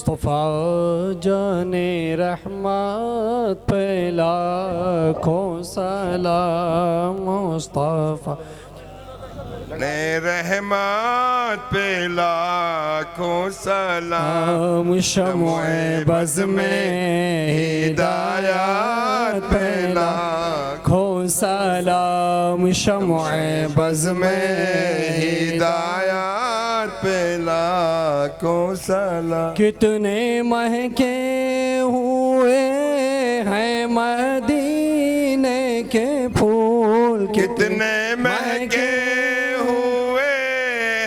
مصطفیٰ جان رحمت پہ لاکھوں سلام مصطفیٰ رحمت پہ لاکھوں سلام شمع بز میں ہدایت پہ لاکھوں سلام شمع بز میں ہدایت پہ لاکھوں سلام کتنے مہکے ہوئے ہیں مدینے کے پھول کتنے مہکے ہوئے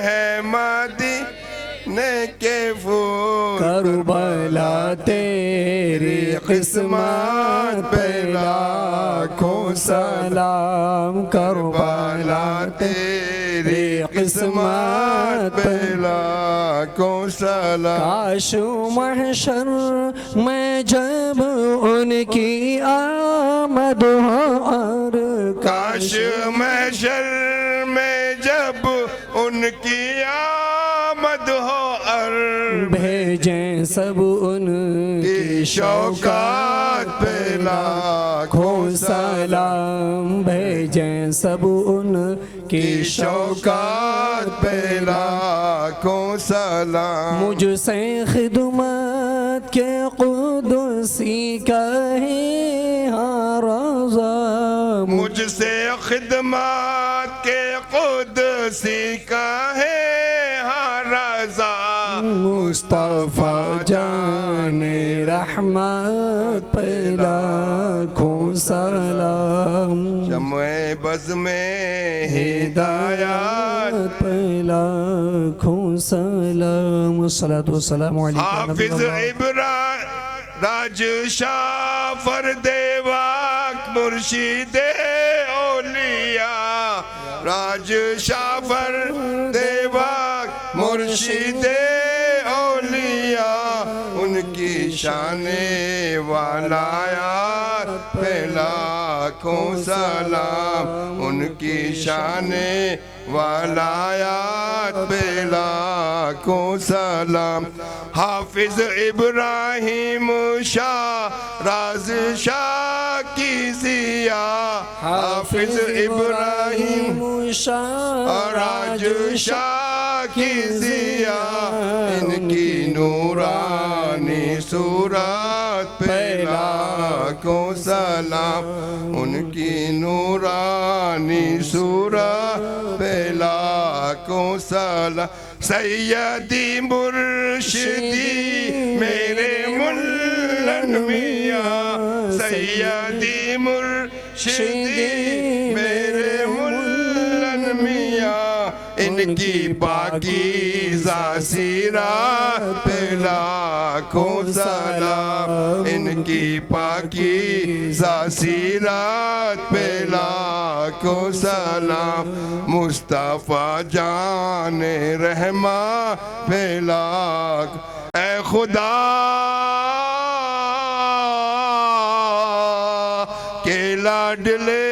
ہیں مدینے کے پھول کربلا تیری قسمت پہ لاکھوں سلام کربلا تیری قسمت پہ لاکھوں سلام کاش محشر میں جب ان کی آمد ہو کاش محشر میں جب ان کی آمد ہو بھیجیں سب ان کی شوکات پہ لاکھوں سلام بھیجیں سب ان کی شوکات پہ لاکھوں سلام مجھ سے خدمت کے قدسی کہے ہاں رضا مجھ سے خدمت کے قدسی کہے ہاں رضا مصطفیٰ جان رحمت پہ لاکھوں سلام شمع بز میں ہدایت پہ لاکھوں سلام الصلاة والسلام علیکم حافظ عبران راج شاہ فرد واق مرشد اولیاء راج شاہ فرد واق مرشد اولیاء ان کی شان ولایات پہ لاکھوں سلام ان کی شان ولایات پہ لاکھوں سلام حافظ ابراہیم شاہ راز شاہ کی ضیا حافظ ابراہیم شاہ راج شاہ کی ضیا ان کی نورانی صورت پہ لاکھوں سلام ان کی نورانی صورت پہ لاکھوں سلام سیدی مرشدی میرے ملن میاں سیدی مرشدی میرے ملن میاں ان کی پاکیزہ سیرت پہ لاکھوں سلام ان کی پاکیزہ سیرت پہ لاکھوں سلام مصطفیٰ جان رحمہ پہ لاکھ اے خدا کے لاڈلے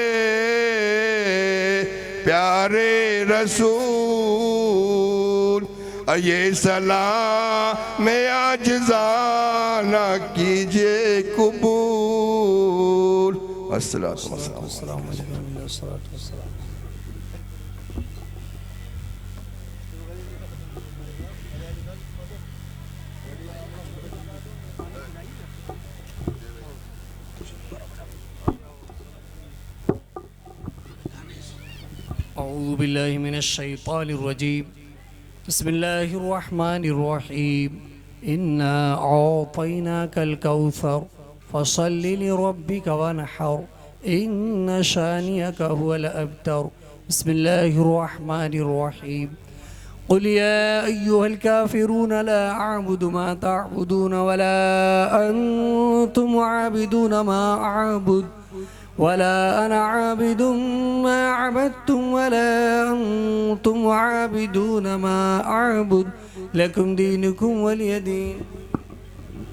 پیارے رسول یہ سلام عاجزانہ کیجئے قبول السلام علیکم أعوذ بالله من الشيطان الرجيم بسم الله الرحمن الرحيم إنا أعطيناك الكوثر فصل لربك وانحر إن شانئك هو الأبتر بسم الله الرحمن الرحيم قل يا أيها الكافرون لا أعبد ما تعبدون ولا أنتم عابدون ما أعبد ولا أنا عابد ما عبدتم ولا أنتم عابدون ما أعبد لكم دينكم ولي دين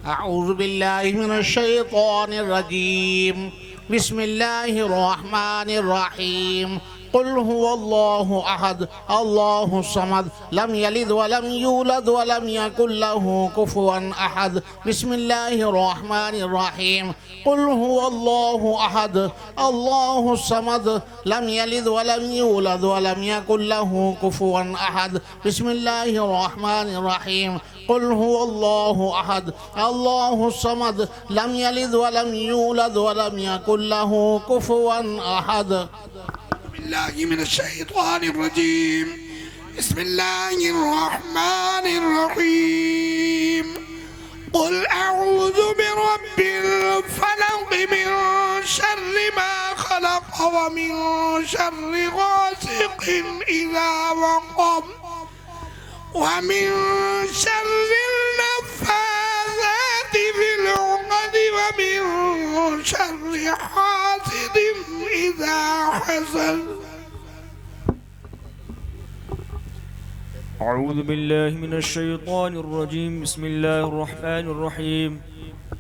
أعوذ بالله من الشيطان الرجيم بسم الله الرحمن الرحيم قل هو الله أحد الله الصمد لم يلد ولم يولد ولم يكن له كفوا أحد بسم الله الرحمن الرحيم قل هو الله أحد الله الصمد لم يلد ولم يولد ولم يكن له كفوا أحد بسم الله الرحمن الرحيم قل هو الله أحد الله الصمد لم يلد ولم يولد ولم يكن له كفوا أحد. بالله من الشيطان الرجيم. بسم الله الرحمن الرحيم. قل أعوذ برب الفلق من شر ما خلق ومن شر غاسق إذا وقب ومن شر النفاثات في العقد ومن شر حاسد إذا حسد. أعوذ بالله من الشيطان الرجيم. بسم الله الرحمن الرحيم.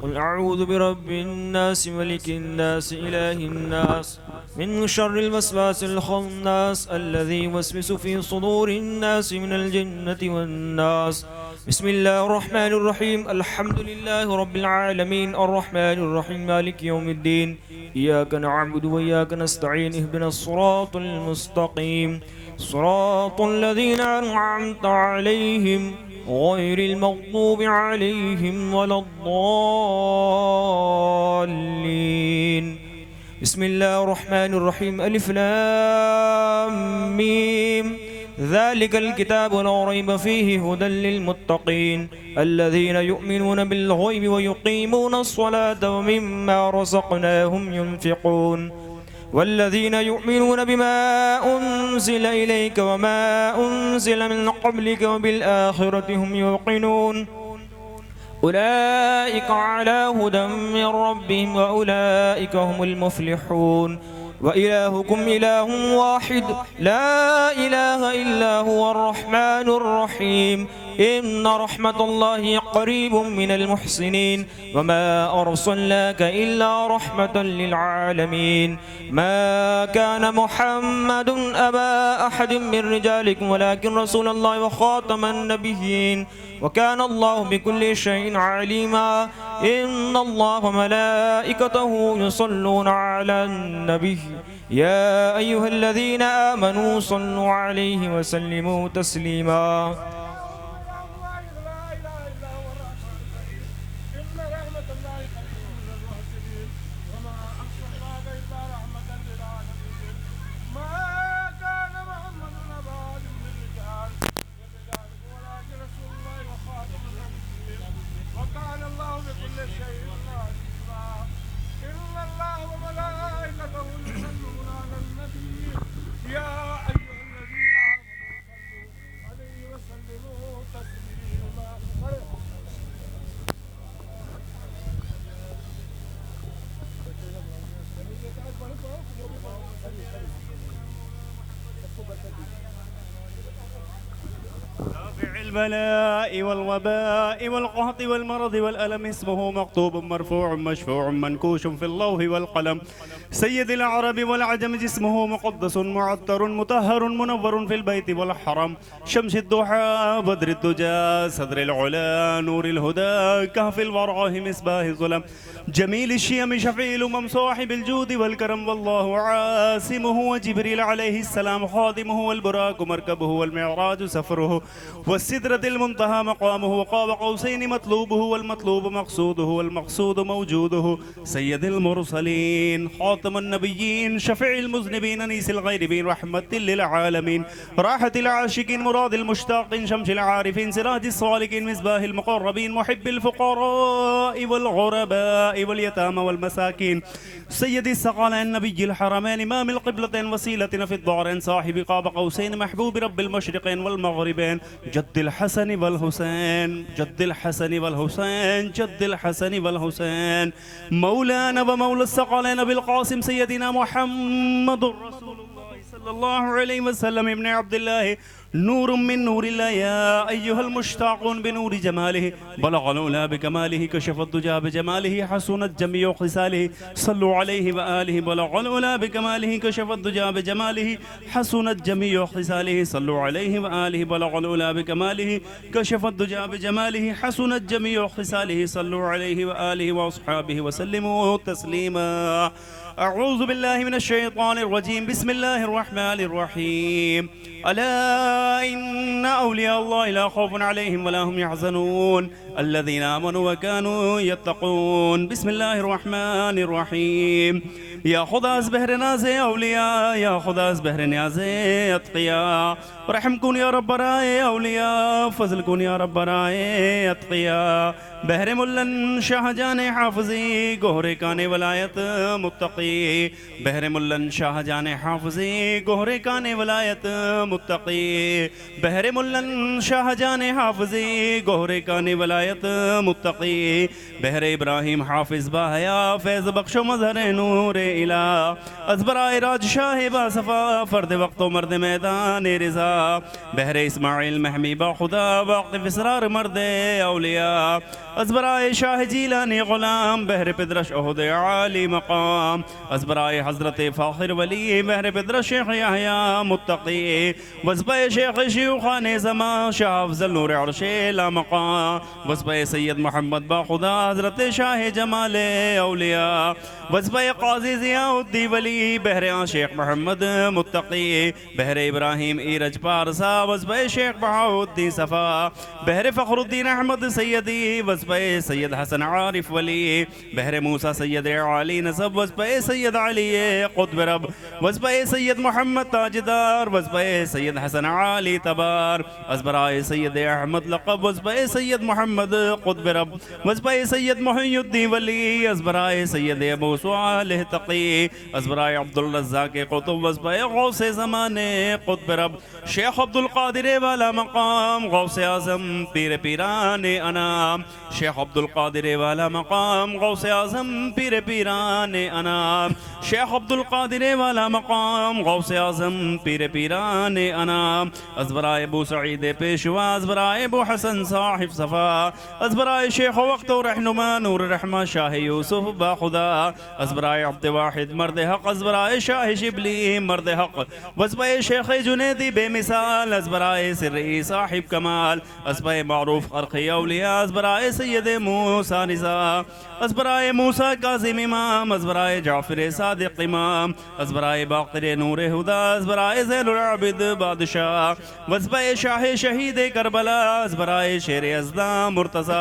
قل أعوذ برب الناس ملك الناس إله الناس من شر الوسواس الخناس الذي يوسوس في صدور الناس من الجنة والناس. بسم الله الرحمن الرحيم. الحمد لله رب العالمين الرحمن الرحيم مالك يوم الدين إياك نعبد وإياك نستعين اهدنا الصراط المستقيم صراط الذين أنعمت عليهم غير المغضوب عليهم ولا الضالين. بسم الله الرحمن الرحيم. ألف لام ميم ذلك الكتاب لا ريب فيه هدى للمتقين الذين يؤمنون بالغيب ويقيمون الصلاة ومما رزقناهم ينفقون والذين يؤمنون بما أنزل إليك وما أنزل من قبلك وبالآخرة هم يوقنون أولئك على هدى من ربهم وأولئك هم المفلحون. وإلهكم إله واحد لا إله إلا هو الرحمن الرحيم إن رحمة الله قريب من المحسنين وما أرسلناك إلا رحمة للعالمين. ما كان محمد أبا أحد من رجالكم ولكن رسول الله وخاتم النبيين وكان الله بكل شيء عليما. إن الله وملائكته يصلون على النبي يا أيها الذين آمنوا صلوا عليه وسلموا تسليما. البلاء والوباء والقهط والمرض والألم اسمه مكتوب مرفوع مشفوع منكوش في اللوح والقلم. سيد العرب والعجم جسمه مقدس معطر مطهر منور في البيت والحرم. شمس الضحى بدر الدجى صدر العلا نور الهدى كهف الورع مصباح الظلم. جميل الشيم شفيل ممسوح بالجود والكرم والله عاصمه وجبريل عليه السلام خادمه والبراق مركبه والمعراج سفره والسدرة المنتهى مقامه وقاب قوسين مطلوبه والمطلوب مقصوده والمقصود موجوده. سيد المرسلين خاتم النبيين شفيع المذنبين أنيس الغيربين رحمة للعالمين راحة العاشقين مراد المشتاقين شمس العارفين سراج الصالحين مصباح المقربين محب الفقراء والغرباء واليتامى والمساكين. سيد الثقلين النبي الحرمين إمام القبلتين وسيلتنا في الدارين صاحب قاب قوسين محبوب رب المشرقين والمغربين جد الحسن والحسين جد الحسن والحسين جد الحسن والحسين مولانا ومولى الثقلين بالقاسم سيدنا محمد رسول الله صلى الله عليه وسلم ابن عبد الله نور من نور الله يا أيها المشتاقون بنور جماله بلغ العلا بكماله كشف الدجى بجماله حسنت جميع خصاله صلوا عليه وآله بلغ العلا بكماله كشف الدجى بجماله حسنت جميع خصاله صلوا عليه وآله بلغ العلا بكماله كشف الدجى بجماله حسنت جميع خصاله صلوا عليه وآله وأصحابه وسلموا تسليما. أعوذ بالله من الشيطان الرجيم. بسم الله الرحمن الرحيم. ألا إن أولياء الله لا خوف عليهم ولا هم يحزنون الذين آمنوا وكانوا يتقون. بسم الله الرحمن الرحيم. یا خدا از بحر ناز اولیاء، یا خدا از بحر نیاز اتقیاء، رحم کن یا رب برائے اولیاء، فضل کن یا رب برائے اتقیاء. بحر ملن شاہ جان حافظی، گہرے کان ولایت متقی. بحر ملن شاہ جان حافظی، گہرے کان ولایت متقی. بحر ملن شاہ جان حافظی، گہرے کان ولایت متقی. بحر ابراہیم حافظ باحیا، فیض بخش و مظہر نور الہ. از برائے راج شاہ با صفا، فرد وقت و مرد میدان رضا. بحر اسماعیل محمی با خدا، واقف اسرار مرد اولیاء. از برائے شاہ جیلانی غلام، بحر پدرش عہد عالی مقام. از برائے حضرت فاخر ولی، بحر پدرش شیخ یحییٰ متقی. وزبہ شیخ شیوخان زمان، شاہ افضل نور عرش لا مقام. وزبہ سید محمد با خدا، حضرت شاہ جمال اولیاء. وزبہ قاضی ضیاء الدین ولی، بحر شیخ محمد متقی. بحر ابراہیم ایرج پارسا، وزبہ شیخ بہاؤالدین صفا. بحر فخر الدین احمد سیدی، وزبہ سید حسن عارف ولی. بحر موسیٰ سید علی نصب، وزبہ سید علی قطب رب. وزبہ سید محمد تاجدار، وزبہ سید حسن علی تبار. ازبرائے سید احمد لقب، وزبہ سید محمد قطب رب. وزبہ سید محی الدین ولی، ازبرائے سید ابو صالح تقی. ازبرائے عبدالرزاق قطب، وزبہ غوث زمان قطب رب. شیخ عبدالقادر والا مقام، غوث اعظم پیر پیران انام. شیخ عبدالقادر والا مقام، غوث اعظم پیر پیران انام. شیخ عبدالقادر والا مقام، غوث اعظم پیر پیران انام. ازبرائے ابو سعید پیشوا، ازبرائے ابو حسن صاحب صفا. ازبرائے شیخ وقت و رہنما نور رحمہ شاہ یوسف با خدا. ازبرائے عبد واحد مرد حق، ازبرائے شاہ شبلی مرد حق. وزبہ شیخ جنیدی بے مثال، ازبرائے سری صاحب کمال. ازبہ معروف قرقی اولیاء، ازبرائے سید موسیٰ رضا. ازبرائے موسیٰ کاظم امام، ازبرائے جعفر صادق امام. ازبرائے باقر نور ہدا، ازبرائے زین العابد بادشاہ. وزبہ شاہ شہید کربلا، ازبرائے شیر ازدہ مرتضی.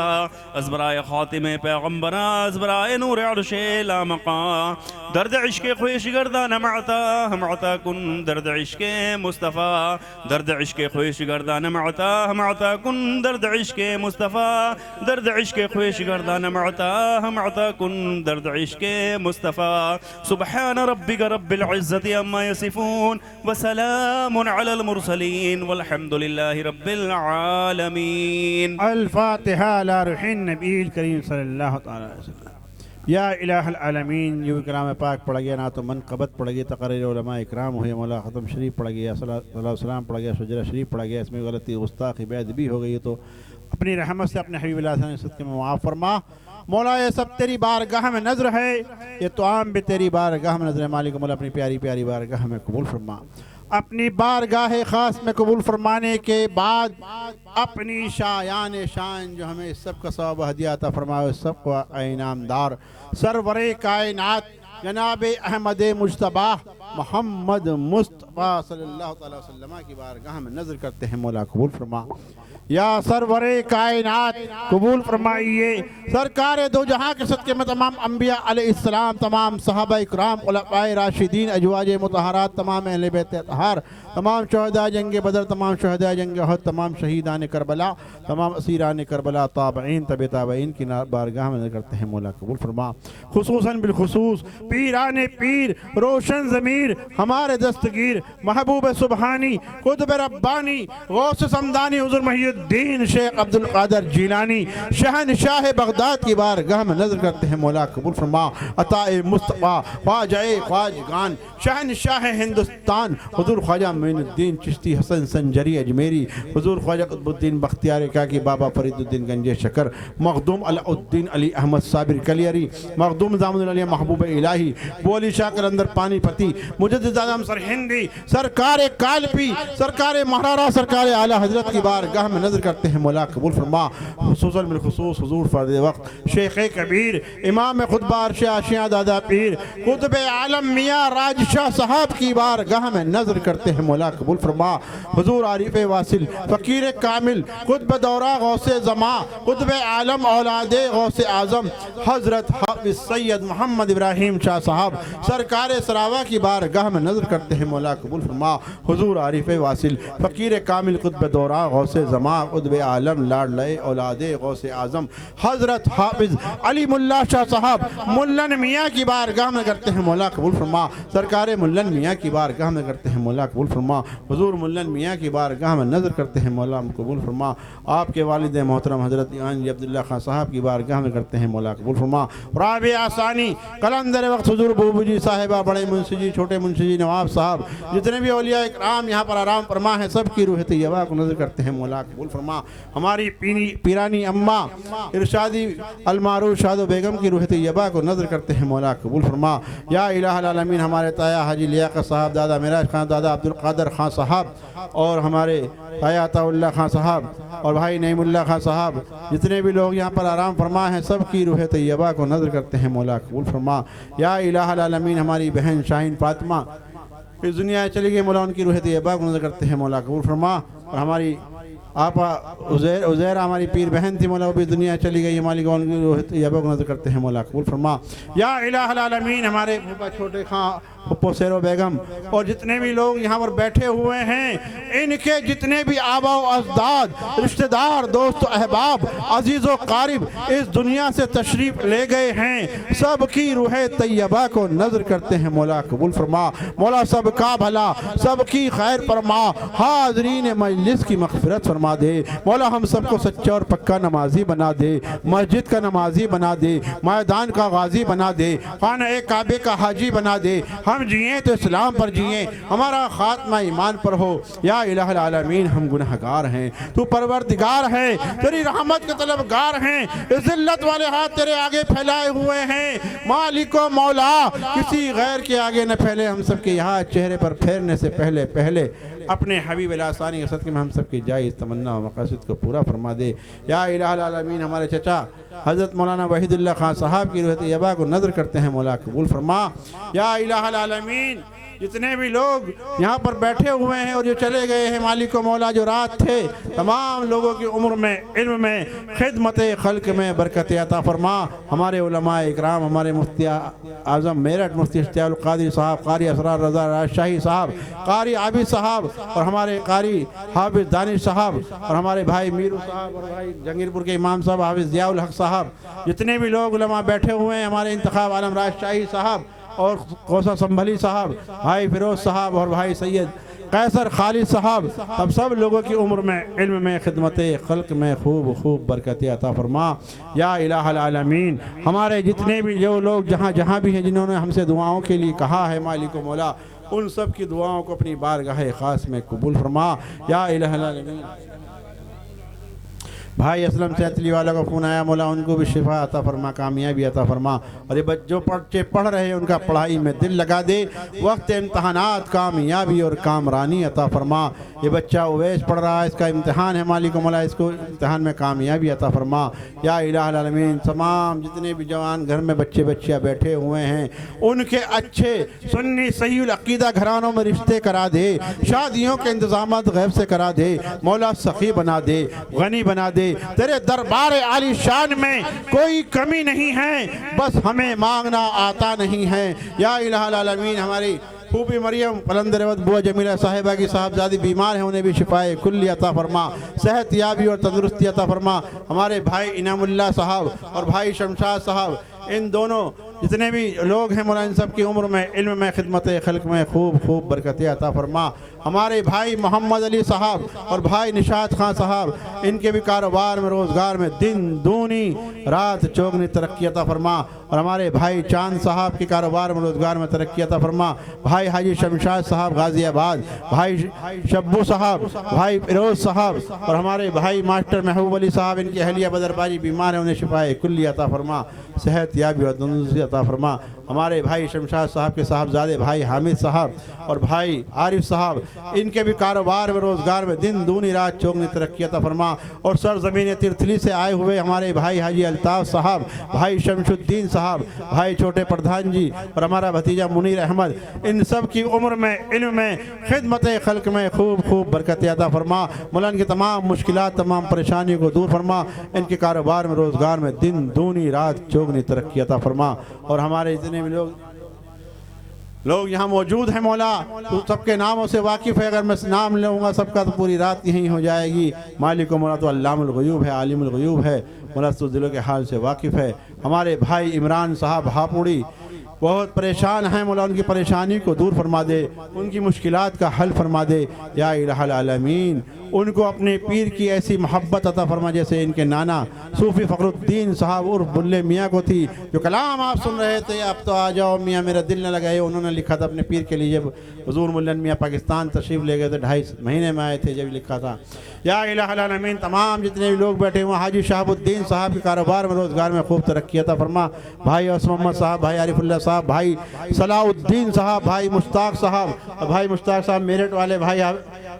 ازبرائے خاتم پیغمبرہ، ازبرائے نور عرش لا مقام. درد عشق خویش گردان معتا، ہم عطا کن درد عشق مصطفیٰ. درد عشق خویش گردان معتا، ہم عطا کن درد عشق مصطفیٰ. درد عشق خویش گردان معتا، ہم عطا کن درد عشق مصطفیٰ. سبحان ربک رب العزت عما یصفون، وسلام علی المرسلین، والحمد للہ رب العالمین. الفاتحہ علی روح النبی الکریم صلی اللہ تعالی علیہ وسلم. یا الہ العالمین. جو کلام پاک پڑھ گیا، نعت و منقبت پڑھ گیا، تقریر علماء اکرام ہوئے، مولا ختم شریف پڑھ گیا، صلی اللہ علیہ وسلم پڑھ گیا، شجرہ شریف پڑھ گیا، اس میں غلطی گستاخی بے ادبی ہو گئی تو اپنی رحمت سے اپنے حبیب اللہ صلی اللہ علیہ وسلم میں معاف فرما. مولا یہ سب تیری بارگاہ میں نظر ہے، یہ توام بھی تیری بارگاہ میں نظر ہے. مالک مولا اپنی پیاری پیاری بارگاہ میں قبول فرما. اپنی بارگاہ خاص میں قبول فرمانے کے بعد اپنی شایان شان جو ہمیں سب کا ثواب ہدیہ عطا فرمائے، سب کو انعام دار سرور کائنات جناب احمد مجتبیٰ محمد مصطفیٰ صلی اللہ علیہ وسلم کی بارگاہ میں نظر کرتے ہیں. مولا قبول فرما. یا سرور کائنات قبول فرمائیے. سرکار دو جہاں کے صدقے میں تمام انبیاء علیہ السلام، تمام صحابہ اکرام، خلفاء راشدین، ازواج مطہرات، تمام اہل بیت اطہار، تمام شہداء جنگ بدر، تمام شہداء جنگ احد، تمام شہیدان کربلا، تمام اسیران کربلا، تابعین تبع تابعین کی بارگاہ میں نظر کرتے ہیں. مولا قبول فرما. خصوصاً بالخصوص پیران پیر، روشن ضمیر پیر ہمارے دستگیر محبوب سبحانی قطب ربانی غوث سمدانی حضور محی الدین شیخ عبد القادر جیلانی شہنشاہ بغداد کی بارگاہ میں نظر کرتے ہیں مولا قبول فرما عطا مصطفیٰ خواجہ خواجگان شہنشاہ ہندوستان حضور خواجہ معین الدین چشتی حسن سنجری اجمیری حضور خواجہ قطب الدین بختیار کاکی بابا فرید الدین گنج شکر مخدوم علاء الدین علی احمد صابر کلیری مخدوم زامن علی محبوب الہی بولی شاہ قلندر پانی پتی مجدد اعظم سرہندی سرکار کالپی سرکار مہرارا سرکار اعلیٰ حضرت کی بارگاہ میں نظر کرتے ہیں مولا قبول فرما خصوصاً بالخصوص حضور فرد وقت شیخ کبیر امام خطبہ عرش آشیاں دادا پیر قطب عالم میاں راج شاہ صاحب کی بارگاہ میں نظر کرتے ہیں مولا قبول فرما حضور عارف واصل فقیر کامل قطب دورہ غوث زماں قطب عالم اولاد غوث اعظم حضرت حافظ سید محمد ابراہیم شاہ صاحب سرکار سراوا کی بارگاہ میں نظر کرتے ہیں مولا قبول فرما حضور عارف واصل فقیر کامل قطب دورہ غوث زماں قطب عالم لاڈلے اولاد غوث اعظم حضرت حافظ علی ملا شاہ صاحب ملن میاں کی بارگاہ میں کرتے ہیں مولا قبول فرما سرکار ملن میاں کی بارگاہ میں کرتے ہیں مولا قبول فرما حضور ملن میاں کی بارگاہ میں نظر کرتے ہیں مولا قبول فرما آپ کے والد محترم حضرت ایمان عبداللہ خان صاحب کی بارگاہ میں کرتے ہیں مولا قبول فرما رابع ثانی قلندر وقت حضور بوبو جی صاحبہ بڑے منشی جی چھوٹے منشی جی نواب صاحب جتنے بھی اولیاء اکرام یہاں پر آرام فرما ہے سب کی روح طیبہ کو نظر کرتے ہیں مولا قبول فرما ہماری پیرانی اماں ارشادی المعروف شادو بیگم کی روح طیبہ کو نظر کرتے ہیں مولا قبول فرما یا الہ العالمین ہمارے تایا حاجی لیاقت صاحب دادا معراج خان دادا عبدالقادر خان صاحب اور ہمارے تایا عطا اللہ خان صاحب اور بھائی نعیم اللہ خان صاحب جتنے بھی لوگ یہاں پر آرام فرما ہیں سب کی روح طیبہ کو نظر کرتے ہیں مولا قبول فرما یا الہ العالمین ہماری بہن شاہین فاطمہ اس دنیا چلی گئی مولا ان کی روح طیبہ کو نظر کرتے ہیں مولا قبول فرما اور ہماری آپا عزیر ہماری پیر بہن تھی مولا وہ بھی دنیا چلی گئی مالک ان کی روح طیبہ کو نظر کرتے ہیں مولا قبول فرما یا الہ العالمین ہمارے پھوپھا چھوٹے خان پھپھو سیرو بیگم اور جتنے بھی لوگ یہاں پر بیٹھے ہوئے ہیں ان کے جتنے بھی آبا و اجداد رشتہ دار دوست و احباب عزیز و قارب اس دنیا سے تشریف لے گئے ہیں سب کی روح طیبہ کو نظر کرتے ہیں مولا قبول فرما مولا سب کا بھلا سب کی خیر فرما حاضرین مجلس کی مغفرت فرما دے مولا ہم سب کو سچا اور پکا نمازی بنا دے مسجد کا نمازی بنا دے میدان کا غازی بنا دے خانہ کعبے کا حاجی بنا دے ہم جئیں تو اسلام پر جئیں ہمارا خاتمہ ایمان پر ہو یا الہ العالمین ہم گناہگار ہیں تو پروردگار ہے تیری رحمت کے طلبگار ہیں ذلت والے ہاتھ تیرے آگے پھیلائے ہوئے ہیں مالک و مولا کسی غیر کے آگے نہ پھیلے ہم سب کے یہاں چہرے پر پھیرنے سے پہلے اپنے حبیب الہی کے صدقے میں ہم سب کی جائز تمنا و مقاصد کو پورا فرما دے یا الہ العالمین ہمارے چچا حضرت مولانا وحید اللہ خان صاحب کی روح طیبہ کو نظر کرتے ہیں مولا قبول فرما یا الہ العالمین جتنے بھی لوگ یہاں پر بیٹھے ہوئے ہیں اور جو چلے گئے ہیں مالک و مولا جو رات تھے تمام لوگوں کی عمر میں علم میں خدمت خلق میں برکت عطا فرما ہمارے علماء اکرام ہمارے مفتی اعظم میرٹھ مفتی اشتیاق القادری صاحب قاری اسرار رضا راجشاہی صاحب قاری عابد صاحب اور ہمارے قاری حافظ دانش صاحب اور ہمارے بھائی میرو صاحب اور بھائی جنگیر پور کے امام صاحب حافظ ضیاء الحق صاحب جتنے بھی لوگ علماء بیٹھے ہوئے ہیں ہمارے انتخاب عالم راجشاہی صاحب اور کوسا سنبھلی صاحب بھائی فیروز صاحب اور بھائی سید قیصر خالد صاحب اب سب لوگوں کی عمر میں علم میں خدمت خلق میں خوب برکت عطا فرما یا الہ العالمین ہمارے جتنے بھی جو لوگ جہاں بھی ہیں جنہوں نے ہم سے دعاؤں کے لیے کہا ہے مالک و مولا ان سب کی دعاؤں کو اپنی بارگاہ خاص میں قبول فرما یا الہ العالمین بھائی اسلم سے عطلی والا کو فون آیا مولا ان کو بھی شفا عطا فرما کامیابی عطا فرما اور یہ جو بچے پڑھ رہے ہیں ان کا پڑھائی میں دل لگا دے وقت امتحانات کامیابی اور کامرانی عطا فرما یہ بچہ اویس پڑھ رہا ہے اس کا امتحان ہے مالک و مولا اس کو امتحان میں کامیابی عطا فرما یا الہ العالمین تمام جتنے بھی جوان گھر میں بچیاں بیٹھے ہوئے ہیں ان کے اچھے سنی صحیح العقیدہ گھرانوں میں رشتے کرا دے شادیوں کے انتظامات غیب سے کرا دے مولا سخی بنا دے غنی بنا دے تیرے دربار عالی شان میں کوئی کمی نہیں ہے بس ہمیں مانگنا آتا نہیں ہے یا الہ العالمین ہماری پھوپھی مریم قلندر وقت بوا جمیلہ صاحبہ کی صاحبزادی بیمار ہیں انہیں بھی شفائے کلی عطا فرما صحت یابی اور تندرستی عطا فرما ہمارے بھائی انعام اللہ صاحب اور بھائی شمشاد صاحب ان دونوں جتنے بھی لوگ ہیں مولا ان سب کی عمر میں علم میں خدمت خلق میں خوب خوب برکتیں عطا فرما۔ ہمارے بھائی محمد علی صاحب اور بھائی نشاط خان صاحب ان کے بھی کاروبار میں روزگار میں دن دونی رات چوگنی ترقی عطا فرما، اور ہمارے بھائی چاند صاحب کے کاروبار میں روزگار میں ترقی عطا فرما، بھائی حاجی شمشاد صاحب غازی آباد، بھائی شبو صاحب، بھائی فیروز صاحب، اور ہمارے بھائی ماسٹر محبوب علی صاحب ان کی اہلیہ بدر باری بیمار ہیں، انہیں شفائے کلی عطا فرما، صحت یابی و تندرستی عطا فرما۔ ہمارے بھائی شمشاد صاحب کے صاحبزادے بھائی حامد صاحب اور بھائی عارف صاحب ان کے بھی کاروبار میں روزگار میں دن دونی رات چوگنی ترقی عطا فرما، اور سرزمین ترتلی سے آئے ہوئے ہمارے بھائی حاجی الطاف صاحب، بھائی شمش الدین صاحب، بھائی چھوٹے پردھان جی اور ہمارا بھتیجا منیر احمد، ان سب کی عمر میں علم میں خدمت خلق میں خوب خوب برکت عطا فرما۔ مولا ان کی تمام مشکلات تمام پریشانیوں کو دور فرما، ان کے کاروبار میں روزگار میں دن دونی رات چوگنی ترقی عطا فرما۔ اور ہمارے جتنے بھی لوگ یہاں موجود ہیں مولا تو سب کے ناموں سے واقف ہے، اگر میں نام لوں گا سب کا تو پوری رات یہیں ہو جائے گی۔ مالک و مولا تو علام الغیوب ہے، عالم الغیوب ہے، مولا تو دلوں کے حال سے واقف ہے۔ ہمارے بھائی عمران صاحب ہاپوڑی بہت پریشان ہیں، مولا ان کی پریشانی کو دور فرما دے، ان کی مشکلات کا حل فرما دے یا الہ العالمین۔ ان کو اپنے پیر کی ایسی محبت عطا فرما جیسے ان کے نانا صوفی فخر الدین صاحب عرف بلے میاں کو تھی، جو کلام آپ سن رہے تھے اب تو آ جاؤ میاں میرا دل نہ لگائے، انہوں نے لکھا تھا اپنے پیر کے لیے۔ جب حضور ملن میاں پاکستان تشریف لے گئے تھے 2.5 مہینے میں آئے تھے، جب لکھا تھا یا الہ العالمین۔ تمام جتنے بھی لوگ بیٹھے ہوئے حاجی شہاب الدین صاحب کے کاروبار میں روزگار میں خوب ترقی عطا فرما، بھائی عثم محمد صاحب، بھائی عارف اللہ صاحب، بھائی صلاح الدین صاحب، بھائی مشتاق صاحب اور بھائی مشتاق صاحب میرٹھ والے، بھائی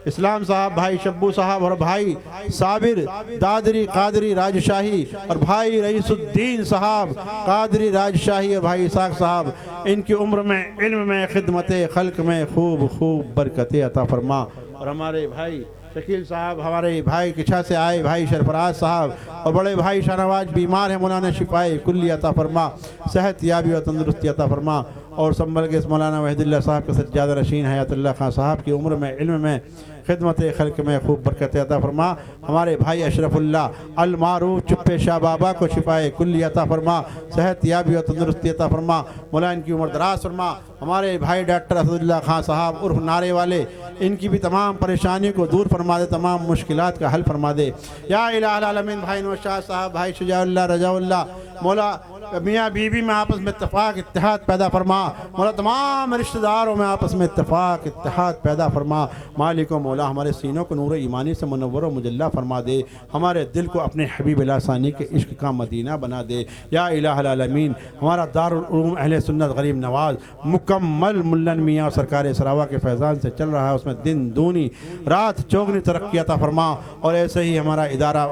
اسلام صاحب، بھائی شبو صاحب اور بھائی صابر دادری قادری راجشاہی اور بھائی رئیس الدین صاحب قادری راجشاہی اور بھائی اسحاق صاحب، ان کی عمر میں علم میں خدمت خلق میں خوب خوب برکت عطا فرما۔ اور ہمارے بھائی شکیل صاحب، ہمارے بھائی کچھا سے آئے بھائی شرفراز صاحب اور بڑے بھائی شاہنواز بیمار ہیں، مولانا شفائے کلی عطا فرما، صحت یابی و تندرستی عطا فرما۔ اور سنبھل کے مولانا وحید اللہ صاحب کے سجادہ نشین حیات اللہ خان صاحب کی عمر میں علم میں خدمت خلق میں خوب برکت عطا فرما۔ ہمارے بھائی اشرف اللہ المعروف چپے شاہ بابا کو شفائے کلی عطا فرما، صحت یابی و تندرستی عطا فرما، مولا ان کی عمر دراز فرما۔ ہمارے بھائی ڈاکٹر اسد اللہ خان صاحب عرف نعرے والے، ان کی بھی تمام پریشانیوں کو دور فرما دے، تمام مشکلات کا حل فرما دے یا الہ العالمین۔ بھائی نوشاد صاحب، بھائی شجاع اللہ رجاء اللہ، مولا میاں بیوی میں آپس میں اتفاق اتحاد پیدا فرما، مولا تمام رشتہ داروں میں آپس میں اتفاق اتحاد پیدا فرما۔ مالک و مولا ہمارے سینوں کو نور ایمانی سے منور و مجلہ فرما دے، ہمارے دل کو اپنے حبیب الہ ثانی کے عشق کا مدینہ بنا دے یا الہ العالمین۔ ہمارا دارالعلوم اہل سنت غریب نواز مکمل ملن میاں اور سرکار سراوا کے فیضان سے چل رہا ہے، اس میں دن دونی رات چوگنی ترقی عطا فرما۔ اور ایسے ہی ہمارا ادارہ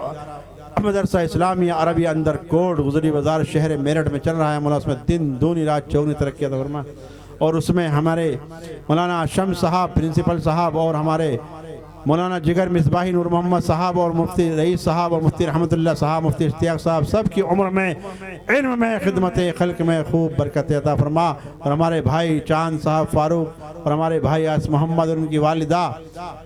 مدرسہ اسلامیہ عربی اندر کوٹ گزری بازار شہر میرٹھ میں چل رہا ہے، مولا اس میں دن دونی رات چوگنی ترقی عطا فرما۔ اور اس میں ہمارے مولانا شمس صاحب پرنسپل صاحب اور ہمارے مولانا جگر مصباحی نور محمد صاحب اور مفتی رئیس صاحب اور مفتی رحمت اللہ صاحب، مفتی اشتیاق صاحب، سب کی عمر میں علم میں خدمت خلق میں خوب برکت عطا فرما۔ اور ہمارے بھائی چاند صاحب فاروق اور ہمارے بھائی آس محمد اور ان کی والدہ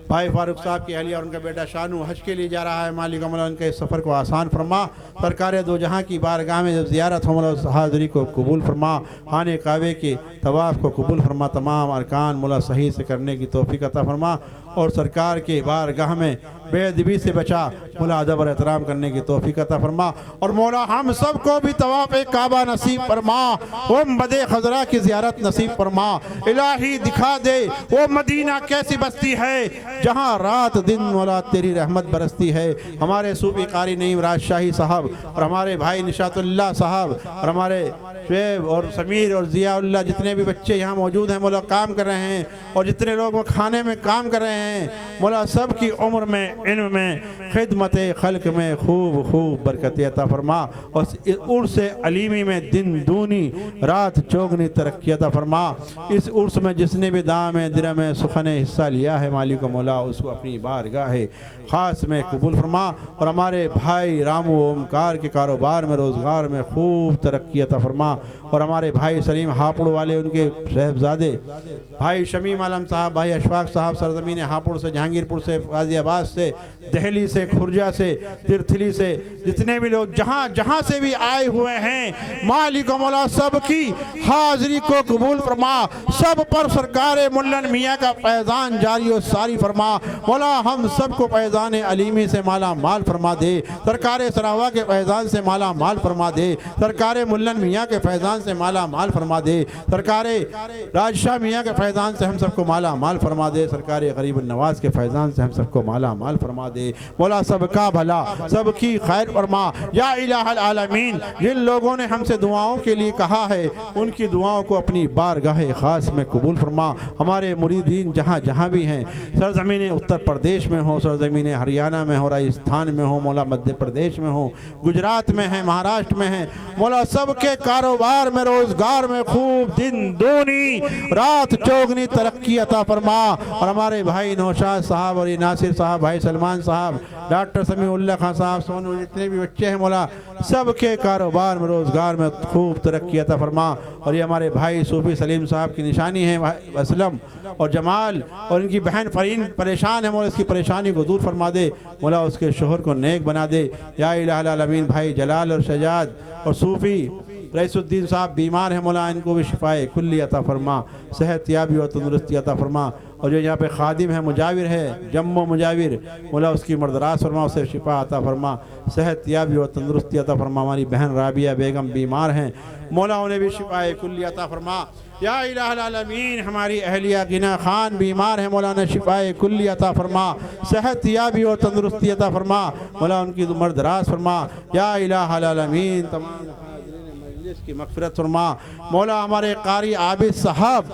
بھائی فاروق صاحب کی اہلیہ اور ان کا بیٹا شانو حج کے لیے جا رہا ہے، مالک مولا ان کے سفر کو آسان فرما، سرکار دو جہاں کی بارگاہ میں جب زیارت ہو مولا اس حاضری کو قبول فرما، خانہ کعبے کے طواف کو قبول فرما، تمام ارکان مولا صحیح سے کرنے کی توفیق عطا فرما، اور سرکار کے بارگاہ میں بے ادبی سے بچا مولا ادب اور احترام کرنے کی توفیق عطا فرما۔ اور مولا ہم سب کو بھی طواف کعبہ نصیب فرما، وہ مد خضرا کی زیارت نصیب فرما، الہی دکھا دے وہ مدینہ کیسی بستی ہے جہاں رات دن مولا تیری رحمت برستی ہے۔ ہمارے صوفی قاری نعیم راجشاہی صاحب اور ہمارے بھائی نشاط اللہ صاحب اور ہمارے شعیب اور سمیر اور ضیاء اللہ، جتنے بھی بچے یہاں موجود ہیں مولا کام کر رہے ہیں، اور جتنے لوگ وہ کھانے میں کام کر رہے ہیں، مولا سب کی عمر میں علم میں خدمت خلق میں خوب خوب برکت عطا فرما، اور عرس علیمی میں دن دونی رات چوگنی ترقی عطا فرما۔ اس عرس میں جس نے بھی دام درم سخن حصہ لیا ہے، مالک و مولا اس کو اپنی بارگاہ خاص میں قبول فرما، اور ہمارے بھائی رامو اومکار کے کاروبار میں روزگار میں خوب ترقی عطا فرما، اور ہمارے بھائی سلیم ہاپڑ والے ان کے صاحبزادے بھائی شمیم عالم صاحب، بھائی اشفاق صاحب سرزمین ہاپڑ سے، جہانگیر پور سے، غازی آباد سے، سے، دہلی سے، کھرجا سے، ترتھلی سے، جتنے بھی لوگ جہاں جہاں سے بھی آئے ہوئے ہیں، مالک و مولا سب کی حاضری کو قبول فرما، سب پر سرکار ملن میاں کا فیضان جاری و ساری فرما۔ مولا ہم سب کو فیضان علیمی سے مالا مال فرما دے، سرکار سراوا کے فیضان سے مالا مال فرما دے، سرکار ملن میاں کے فیضان سے مالا مال فرما دے، سرکار راجشاہ میاں کے فیضان سے ہم سب کو مالا مال فرما دے، سرکار غریب النواز کے فیضان سے ہم سب کو مالا مال فرما دے۔ مولا سب کا بھلا، سب کی خیر فرما یا الہ العالمین۔ جن لوگوں نے ہم سے دعاؤں کے لیے کہا ہے ان کی دعاؤں کو اپنی بارگاہ خاص میں قبول فرما۔ ہمارے مریدین جہاں جہاں بھی ہیں، سرزمین اتر پردیش میں ہو، سرزمین ہریانہ میں ہو، راجستھان میں ہو، مولا مدھیہ پردیش میں ہو، گجرات میں ہیں، مہاراشٹر میں ہیں، مولا سب کے کاروبار میں، روزگار میں خوب دن دونی رات چوگنی ترقی عطا فرما۔ اور ہمارے بھائی نوشاد صاحب اور ناصر صاحب، بھائی سلمان صاحب، ڈاکٹر سمیع اللہ خان صاحب، سونو، جتنے بھی بچے ہیں مولا سب کے کاروبار میں، روزگار میں خوب ترقی عطا فرما۔ اور یہ ہمارے بھائی صوفی سلیم صاحب کی نشانی ہے، اسلم اور جمال، اور ان کی بہن فرین پریشان ہے، مولا اس کی پریشانی کو دور فرما دے، مولا اس کے شوہر کو نیک بنا دے یا الہ العالمین۔ بھائی جلال اور شجاعت اور صوفی رئیس الدین صاحب بیمار ہیں، مولا ان کو بھی شفائے کلی عطا فرما، صحت یابی اور تندرستی عطا فرما۔ اور جو یہاں پہ خادم ہے، مجاور ہے، جمع مجاور، مولا اس کی مردراز فرما، اسے شفا عطا فرما، صحت یابی اور تندرستی عطا فرما۔ ہماری بہن رابعہ بیگم بیمار ہیں، مولا انہیں بھی شفائے کلی عطا فرما یا الہ العالمین۔ ہماری اہلیہ گنا خان بیمار ہیں، مولا انہیں شفائے کلی عطا فرما، صحت یابی اور تندرستی عطا فرما، مولا ان کی مردراز فرما یا الہ العالمین۔ تمام اس کی مغفرت فرما۔ مولا ہمارے قاری عابد صاحب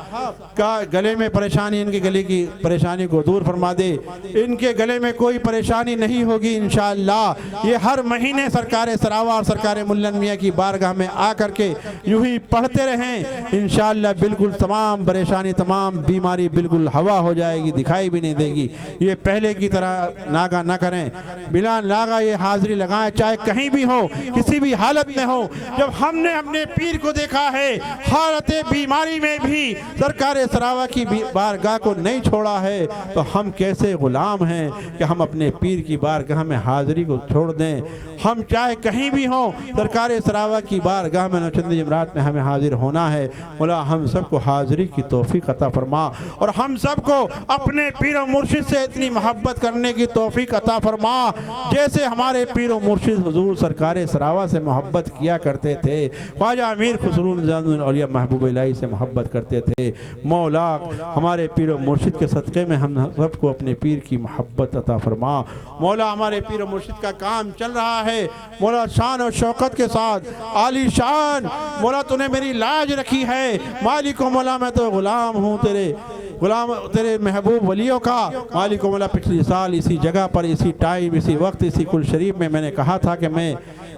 کا گلے میں پریشانی، ان کے گلے کی پریشانی کو دور فرما دے، ان کے گلے میں کوئی پریشانی نہیں ہوگی انشاءاللہ۔ یہ ہر مہینے سرکار سراوا اور سرکار ملن میاں کی بارگاہ میں آ کر کے یوں ہی پڑھتے رہیں انشاءاللہ، بالکل تمام پریشانی، تمام بیماری بالکل ہوا ہو جائے گی، دکھائی بھی نہیں دے گی۔ یہ پہلے کی طرح ناغہ نہ کریں، بلا ناغہ یہ حاضری لگائیں، چاہے کہیں بھی ہو، کسی بھی حالت میں ہو۔ جب ہم نے اپنے پیر کو دیکھا ہے حالت بیماری میں بھی سرکار سراوا کی بارگاہ کو نہیں چھوڑا ہے، تو ہم کیسے غلام ہیں کہ ہم اپنے پیر کی بارگاہ میں حاضری کو چھوڑ دیں؟ ہم چاہے کہیں بھی ہوں، سرکار سراوا کی بارگاہ میں نوچندی جمعرات میں ہمیں حاضر ہونا ہے۔ مولا ہم سب کو حاضری کی توفیق عطا فرما، اور ہم سب کو اپنے پیر و مرشد سے اتنی محبت کرنے کی توفیق عطا فرما جیسے ہمارے پیر و مرشد حضور سرکار سراوا سے محبت کیا کرتے تھے، خواجہ امیر خسرو نظام الاولیاء محبوب الہی سے محبت کرتے تھے۔ مولا ہمارے پیر و مرشد کے صدقے میں ہم سب کو اپنے پیر کی محبت عطا فرما۔ مولا ہمارے پیر و مرشد کا کام چل رہا ہے، مولا شان و شوکت کے ساتھ، عالی شان، مولا تو نے میری لاج رکھی ہے، مالک و مولا میں تو غلام ہوں تیرے محبوب ولیوں کا۔ مالک و مولا پچھلی سال اسی جگہ پر، اسی ٹائم، اسی وقت، اسی کل شریف میں نے کہا تھا کہ میں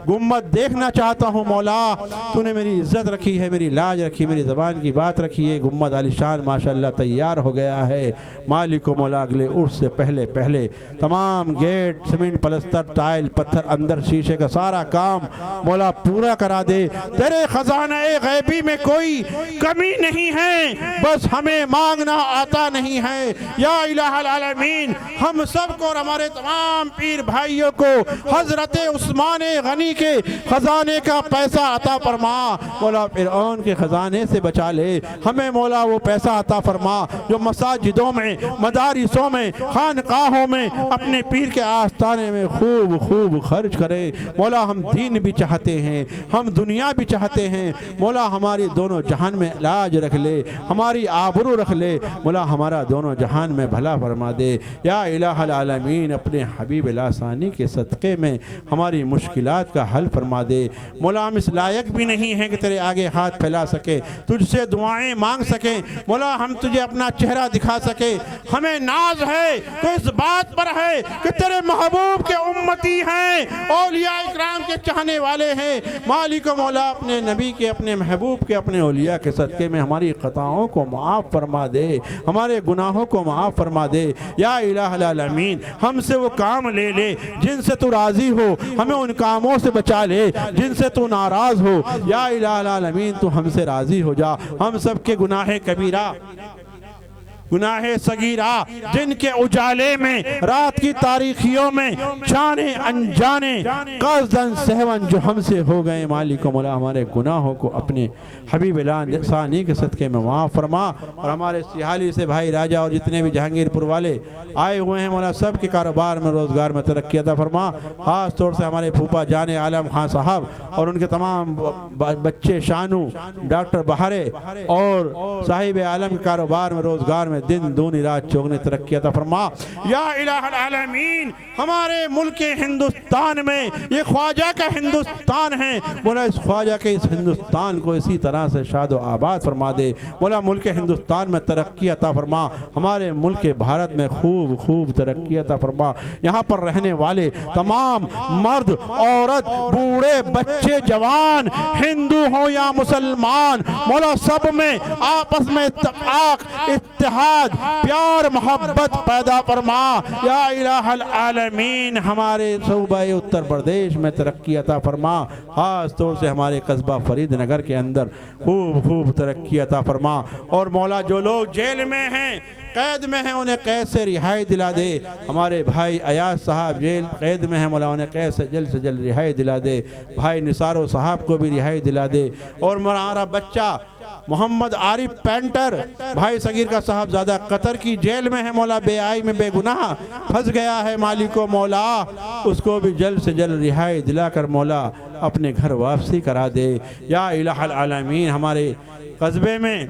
گنبد دیکھنا چاہتا ہوں۔ مولا تو نے میری عزت رکھی ہے، میری لاج رکھی، میری زبان کی بات رکھی ہے۔ گنبد عالی شان ماشاءاللہ تیار ہو گیا ہے۔ مالک و مولا اگلے عرس سے پہلے تمام گیٹ، سیمنٹ، پلستر، ٹائل، پتھر، اندر شیشے کا سارا کام مولا پورا کرا دے۔ تیرے خزانہ غیبی میں کوئی کمی نہیں ہے، بس ہمیں مانگنا آتا نہیں ہے یا الہ العالمین۔ ہم سب کو اور ہمارے تمام پیر بھائیوں کو حضرت عثمان غنی کے خزانے کا پیسہ عطا فرما۔ مولا فرعون کے خزانے سے بچا لے ہمیں، مولا وہ پیسہ عطا فرما جو مساجدوں میں، مدارسوں میں، خانقاہوں میں، اپنے پیر کے آستانے میں خوب خرچ کرے۔ مولا ہم دین بھی چاہتے ہیں، ہم دنیا بھی چاہتے ہیں۔ مولا ہماری دونوں جہان میں لاج رکھ لے، ہماری آبرو رکھ لے، مولا ہمارا دونوں جہان میں بھلا فرما دے یا الہ العالمین۔ اپنے حبیب لاسانی کے صدقے میں ہماری مشکلات کا حل فرما دے۔ مولا ہم اس لائق بھی نہیں ہیں کہ تیرے آگے ہاتھ پھیلا سکے، تجھ سے دعائیں مانگ سکیں، مولا ہم تجھے اپنا چہرہ دکھا سکے۔ ہمیں ناز ہے تو اس بات پر ہے کہ تیرے محبوب کے امتی ہیں، اولیاء اکرام کے چاہنے والے ہیں۔ مالک و مولا اپنے نبی کے، اپنے محبوب کے، اپنے اولیاء کے صدقے میں ہماری خطاؤں کو معاف فرما دے، ہمارے گناہوں کو معاف فرما دے یا الہ العالمین۔ ہم سے وہ کام لے لے جن سے تو راضی ہو، ہمیں ان کاموں سے بچا لے جن سے تو ناراض ہو یا الہ العالمین۔ تو ہم سے راضی ہو جا، ہم سب کے گناہ کبیرہ گناہ صغیرہ دن کے اجالے میں رات کی تاریخیوں میں جانے انجانے قصداً سہون جو ہم سے ہو گئے مالک و مولا ہمارے گناہوں کو اپنے حبیب ثانی کے صدقے میں معاف فرما اور ہمارے سیحالی سے بھائی راجہ اور جتنے بھی جہانگیر پور والے آئے ہوئے ہیں مولا سب کے کاروبار میں روزگار میں ترقی عطا فرما خاص طور سے ہمارے پھوپا جان عالم خان صاحب اور ان کے تمام بچے شانو ڈاکٹر بہارے اور صاحب عالم کے کاروبار میں روزگار میں دن دونی رات چوگنے ترقی عطا فرما یا الہ العالمین ہمارے ملک ہندوستان میں یہ خواجہ کا ہندوستان ہے مولا اس خواجہ کے اس ہندوستان کو اسی طرح سے شاد و آباد فرما دے مولا ملک ہندوستان میں ترقی عطا فرما ہمارے ملک بھارت میں خوب خوب ترقی عطا فرما یہاں پر رہنے والے تمام مرد عورت بوڑھے بچے جوان ہندو ہو یا مسلمان مولا سب میں آپس میں اتحاد پیار محبت پیدا فرما یا الہ العالمین ہمارے صوبہ اتر پردیش میں ترقی عطا فرما خاص طور سے ہمارے قصبہ فرید نگر کے اندر خوب خوب ترقی عطا فرما اور مولا جو لوگ جیل میں ہیں قید میں ہیں انہیں قید سے رہائی دلا دے ہمارے بھائی ایاز صاحب جیل قید میں ہیں مولا انہیں قید سے جلد رہائی دلا دے بھائی نثارو صاحب کو بھی رہائی دلا دے اور ہمارا بچہ محمد عارف پینٹر بھائی صغیر کا صاحبزادہ قطر کی جیل میں ہے مولا بے آئی میں بے گناہ پھنس گیا ہے مالک و مولا اس کو بھی جلد سے جلد رہائی دلا کر مولا اپنے گھر واپسی کرا دے یا الہ العالمین ہمارے قصبے میں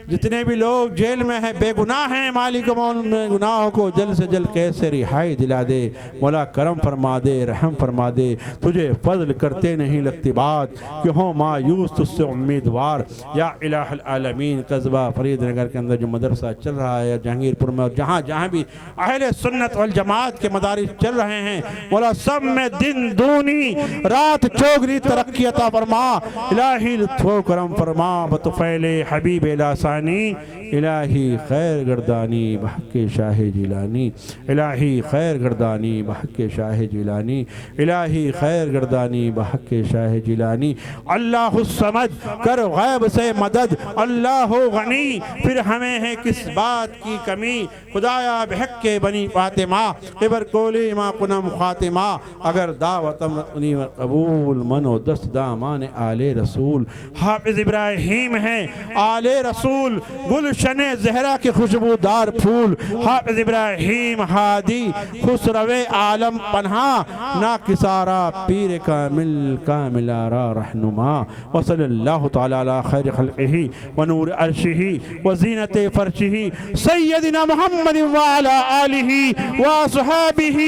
جتنے بھی لوگ جیل میں ہیں بے گناہ ہیں مالک مولا گناہوں کو جلد سے جلد قید سے رہائی دلا دے مولا کرم فرما دے رحم فرما دے تجھے فضل کرتے نہیں لگتی بات کہ ہوں مایوس تجھ سے امیدوار یا الہ العالمین قصبہ فرید نگر کے اندر جو مدرسہ چل رہا ہے جہانگیر پور میں اور جہاں جہاں بھی اہل سنت والجماعت کے مدارس چل رہے ہیں مولا سب میں دن دونی رات چوگنی ترقی عطا فرما الہی لطف و کرم فرما بطفیل حبیب لاسانی الہی خیر گردانی بحق شاہ جیلانی الہی خیر گردانی بحق شاہ جیلانی الہی خیر گردانی بحق شاہ جیلانی اللہ الصمد کر غیب سے مدد اللہ غنی پھر ہمیں ہے کس بات کی کمی خدایا بحق بنی فاطمہ قبر کولی ما قنم خاتمہ اگر دعوتم رقنی و قبول من و دست دامان آل رسول حافظ ابراہیم ہیں آل رسول گلشن زہرا کے خوشبودار پھول حافظ ابراہیم ہادی خسرو عالم پنہا نا کسارا پیر کامل کامل آرا رہنما وصلی اللہ تعالی علی خیر خلقہ ونور عرشہ وزینت فرشہ سیدنا محمد وعلا آلہ واصحابہ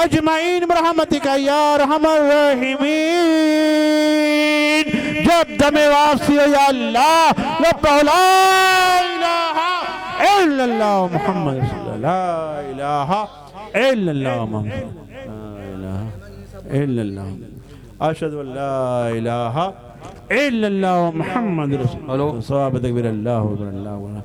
اجمعین برحمتک یا ارحم الراحمین جب دم واپسی ہو یا اللہ لبہ لا الہ الا اللہ محمد رسول اللہ لا الہ الا اللہ محمد لا الہ الا اللہ اشہد ان لا الہ الا اللہ محمد رسول اللہ صحابہ تکبیر اللہ اکبر اللہ